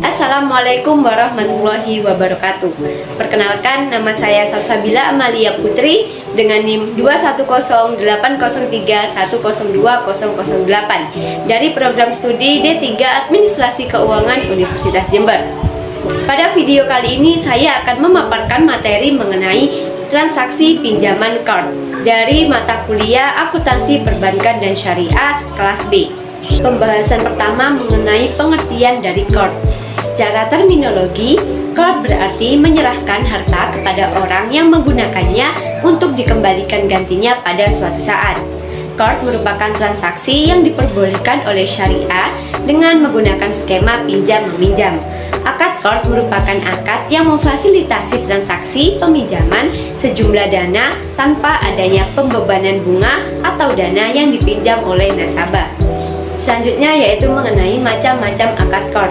Assalamualaikum warahmatullahi wabarakatuh. Perkenalkan, nama saya Salsabila Amalia Putri dengan NIM 2108031020008 dari program studi D3 Administrasi Keuangan Universitas Jember. Pada video kali ini saya akan memaparkan materi mengenai transaksi pinjaman card dari mata kuliah Akuntansi Perbankan dan Syariah kelas B. Pembahasan pertama mengenai pengertian dari card. Secara terminologi, card berarti menyerahkan harta kepada orang yang menggunakannya untuk dikembalikan gantinya pada suatu saat. Card merupakan transaksi yang diperbolehkan oleh syariah dengan menggunakan skema pinjam-meminjam. Akad card merupakan akad yang memfasilitasi transaksi peminjaman sejumlah dana tanpa adanya pembebanan bunga atau dana yang dipinjam oleh nasabah. Selanjutnya yaitu mengenai macam-macam akad card.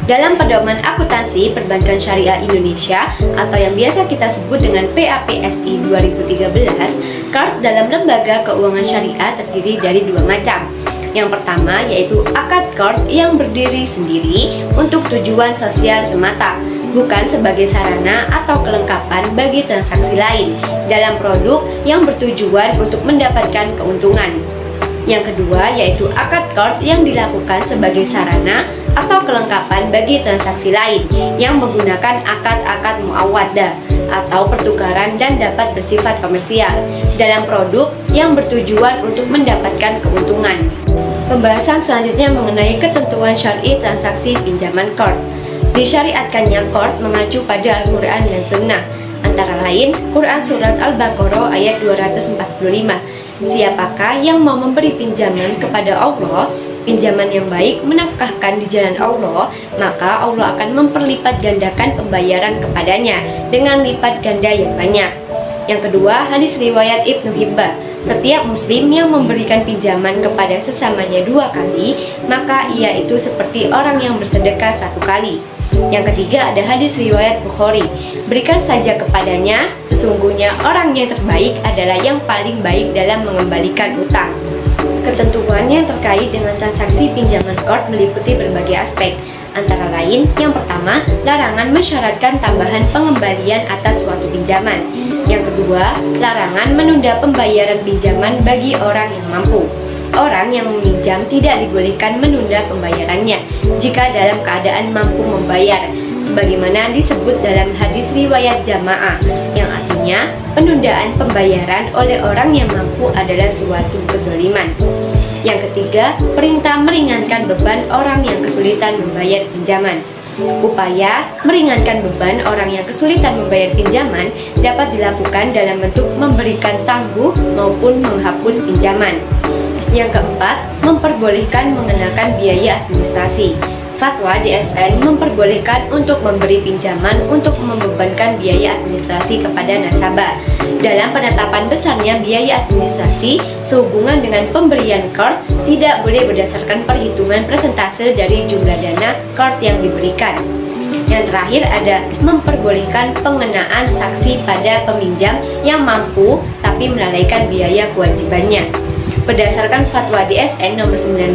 Dalam Pedoman Akuntansi Perbankan Syariah Indonesia atau yang biasa kita sebut dengan PAPSI 2013, card dalam lembaga keuangan syariah terdiri dari dua macam. Yang pertama yaitu akad card yang berdiri sendiri untuk tujuan sosial semata, bukan sebagai sarana atau kelengkapan bagi transaksi lain dalam produk yang bertujuan untuk mendapatkan keuntungan. Yang kedua yaitu akad card yang dilakukan sebagai sarana atau kelengkapan bagi transaksi lain yang menggunakan akad-akad muawadah atau pertukaran dan dapat bersifat komersial dalam produk yang bertujuan untuk mendapatkan keuntungan. Pembahasan selanjutnya mengenai ketentuan syar'i transaksi pinjaman card. Disyariatkannya card mengacu pada Al-Quran dan Sunnah, antara lain Quran Surat Al-Baqarah ayat 245. Siapakah yang mau memberi pinjaman kepada Allah, pinjaman yang baik menafkahkan di jalan Allah, maka Allah akan memperlipat gandakan pembayaran kepadanya dengan lipat ganda yang banyak. Yang kedua, hadis riwayat Ibnu Hibbah. Setiap muslim yang memberikan pinjaman kepada sesamanya 2 kali, maka ia itu seperti orang yang bersedekah 1 kali. Yang ketiga ada hadis riwayat Bukhari. Berikan saja kepadanya, sesungguhnya orang yang terbaik adalah yang paling baik dalam mengembalikan utang. Ketentuan yang terkait dengan transaksi pinjaman card meliputi berbagai aspek. Antara lain, yang pertama, larangan mensyaratkan tambahan pengembalian atas suatu pinjaman. Yang kedua, larangan menunda pembayaran pinjaman bagi orang yang mampu. Orang yang meminjam tidak dibolehkan menunda pembayarannya jika dalam keadaan mampu membayar, sebagaimana disebut dalam hadis riwayat Jamaah, yang artinya penundaan pembayaran oleh orang yang mampu adalah suatu kezaliman. Yang ketiga, perintah meringankan beban orang yang kesulitan membayar pinjaman. Upaya meringankan beban orang yang kesulitan membayar pinjaman dapat dilakukan dalam bentuk memberikan tangguh maupun menghapus pinjaman. Yang keempat, memperbolehkan mengenakan biaya administrasi. Fatwa DSN memperbolehkan untuk memberi pinjaman untuk membebankan biaya administrasi kepada nasabah. Dalam penetapan besarnya biaya administrasi sehubungan dengan pemberian card tidak boleh berdasarkan perhitungan persentase dari jumlah dana card yang diberikan. Yang terakhir ada memperbolehkan pengenaan saksi pada peminjam yang mampu tapi melalaikan biaya kewajibannya. Berdasarkan fatwa DSN nomor 19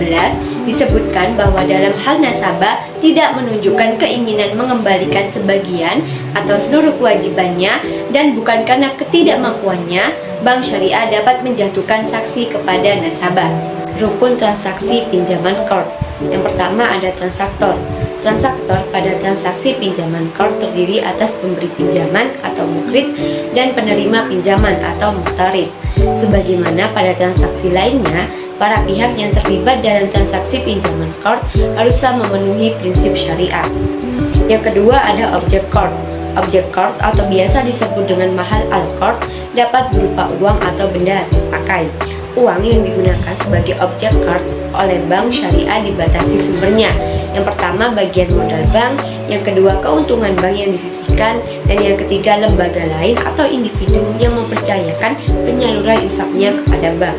disebutkan bahwa dalam hal nasabah tidak menunjukkan keinginan mengembalikan sebagian atau seluruh kewajibannya dan bukan karena ketidakmampuannya, bank syariah dapat menjatuhkan saksi kepada nasabah. Rukun transaksi pinjaman card. Yang pertama ada transaktor. Transaktor pada transaksi pinjaman card terdiri atas pemberi pinjaman atau mukrid dan penerima pinjaman atau muqtarid. Sebagaimana pada transaksi lainnya, para pihak yang terlibat dalam transaksi pinjaman card haruslah memenuhi prinsip syariah. Yang kedua ada objek card. Objek card atau biasa disebut dengan mahal al-card dapat berupa uang atau benda habis pakai. Uang yang digunakan sebagai objek card oleh bank syariah dibatasi sumbernya. Yang pertama bagian modal bank, yang kedua keuntungan bank yang disisihkan, dan yang ketiga lembaga lain atau individu yang mempercayakan penyaluran infaknya kepada bank.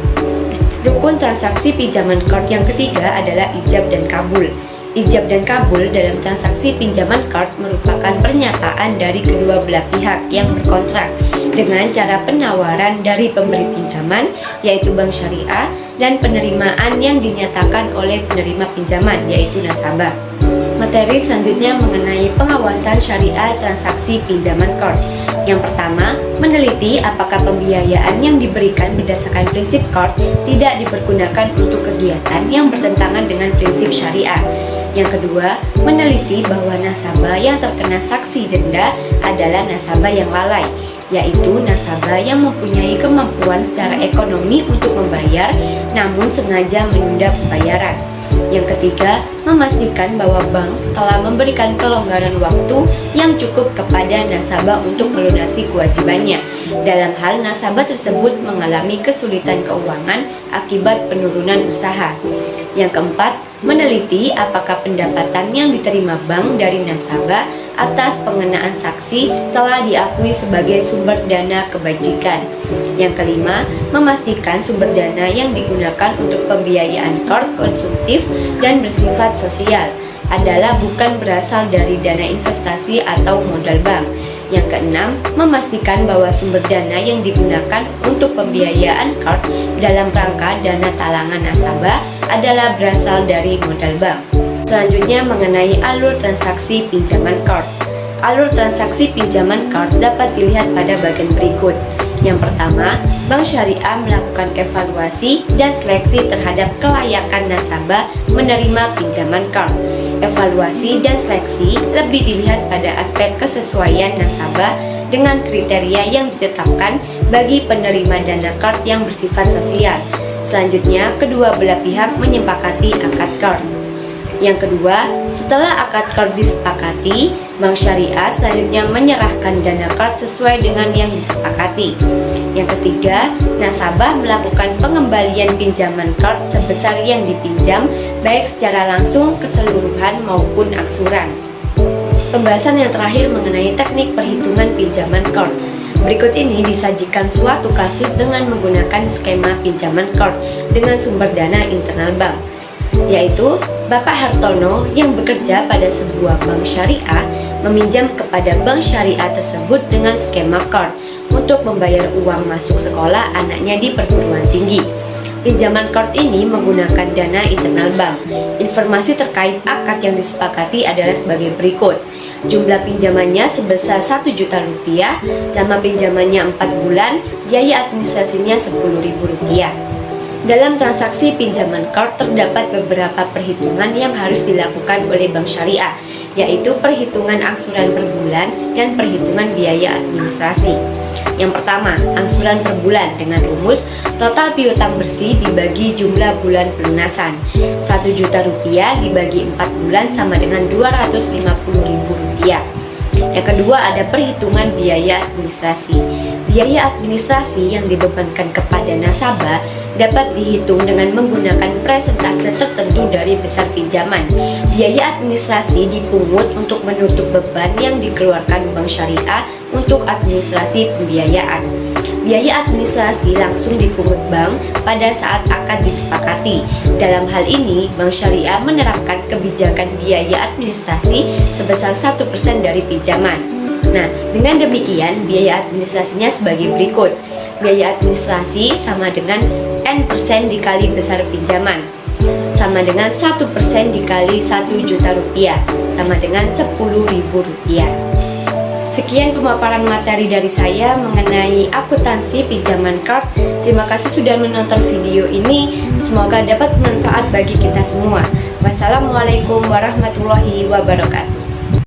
Rukun transaksi pinjaman card yang ketiga adalah ijab dan kabul. Ijab dan kabul dalam transaksi pinjaman card merupakan pernyataan dari kedua belah pihak yang berkontrak dengan cara penawaran dari pemberi pinjaman yaitu bank syariah dan penerimaan yang dinyatakan oleh penerima pinjaman yaitu nasabah. Materi selanjutnya mengenai pengawasan syariah transaksi pinjaman CORT. Yang pertama, meneliti apakah pembiayaan yang diberikan berdasarkan prinsip CORT tidak dipergunakan untuk kegiatan yang bertentangan dengan prinsip syariah. Yang kedua, meneliti bahwa nasabah yang terkena sanksi denda adalah nasabah yang lalai, yaitu nasabah yang mempunyai kemampuan secara ekonomi untuk membayar namun sengaja menunda pembayaran. Yang ketiga, memastikan bahwa bank telah memberikan kelonggaran waktu yang cukup kepada nasabah untuk melunasi kewajibannya dalam hal nasabah tersebut mengalami kesulitan keuangan akibat penurunan usaha. Yang keempat, meneliti apakah pendapatan yang diterima bank dari nasabah atas pengenaan saksi telah diakui sebagai sumber dana kebajikan. Yang kelima, memastikan sumber dana yang digunakan untuk pembiayaan CORT konsumtif dan bersifat sosial adalah bukan berasal dari dana investasi atau modal bank. Yang keenam, memastikan bahwa sumber dana yang digunakan untuk pembiayaan CORT dalam rangka dana talangan nasabah adalah berasal dari modal bank. Selanjutnya mengenai alur transaksi pinjaman CORT. Alur transaksi pinjaman CORT dapat dilihat pada bagian berikut. Yang pertama, bank syariah melakukan evaluasi dan seleksi terhadap kelayakan nasabah menerima pinjaman CORT. Evaluasi dan seleksi lebih dilihat pada aspek kesesuaian nasabah dengan kriteria yang ditetapkan bagi penerima dana CORT yang bersifat sosial. Selanjutnya, kedua belah pihak menyepakati akad CORT. Yang kedua, setelah akad CORT disepakati, bank syariah selanjutnya menyerahkan dana CORT sesuai dengan yang disepakati. Yang ketiga, nasabah melakukan pengembalian pinjaman CORT sebesar yang dipinjam, baik secara langsung, keseluruhan maupun aksuran. Pembahasan yang terakhir mengenai teknik perhitungan pinjaman CORT. Berikut ini disajikan suatu kasus dengan menggunakan skema pinjaman CORT dengan sumber dana internal bank, yaitu Bapak Hartono yang bekerja pada sebuah bank syariah meminjam kepada bank syariah tersebut dengan skema CORT untuk membayar uang masuk sekolah anaknya di perguruan tinggi. Pinjaman CORT ini menggunakan dana internal bank. Informasi terkait akad yang disepakati adalah sebagai berikut. Jumlah pinjamannya sebesar 1 juta rupiah, lama pinjamannya 4 bulan, biaya administrasinya Rp10.000. Dalam transaksi pinjaman CORT terdapat beberapa perhitungan yang harus dilakukan oleh bank syariah, yaitu perhitungan angsuran per bulan dan perhitungan biaya administrasi. Yang pertama, angsuran per bulan dengan rumus total piutang bersih dibagi jumlah bulan pelunasan. 1 juta rupiah dibagi 4 bulan sama dengan Rp250.000. Yang kedua ada perhitungan biaya administrasi. Biaya administrasi yang dibebankan kepada nasabah dapat dihitung dengan menggunakan presentase tertentu dari besar pinjaman. Biaya administrasi dipungut untuk menutup beban yang dikeluarkan bank syariah untuk administrasi pembiayaan. Biaya administrasi langsung dipungut bank pada saat akad disepakati. Dalam hal ini, bank syariah menerapkan kebijakan biaya administrasi sebesar 1% dari pinjaman. Nah, dengan demikian biaya administrasinya sebagai berikut. Biaya administrasi sama dengan N% dikali besar pinjaman, sama dengan 1% dikali 1 juta rupiah, sama dengan Rp10.000. Sekian pemaparan materi dari saya mengenai akuntansi pinjaman CORT. Terima kasih sudah menonton video ini. Semoga dapat bermanfaat bagi kita semua. Wassalamualaikum warahmatullahi wabarakatuh.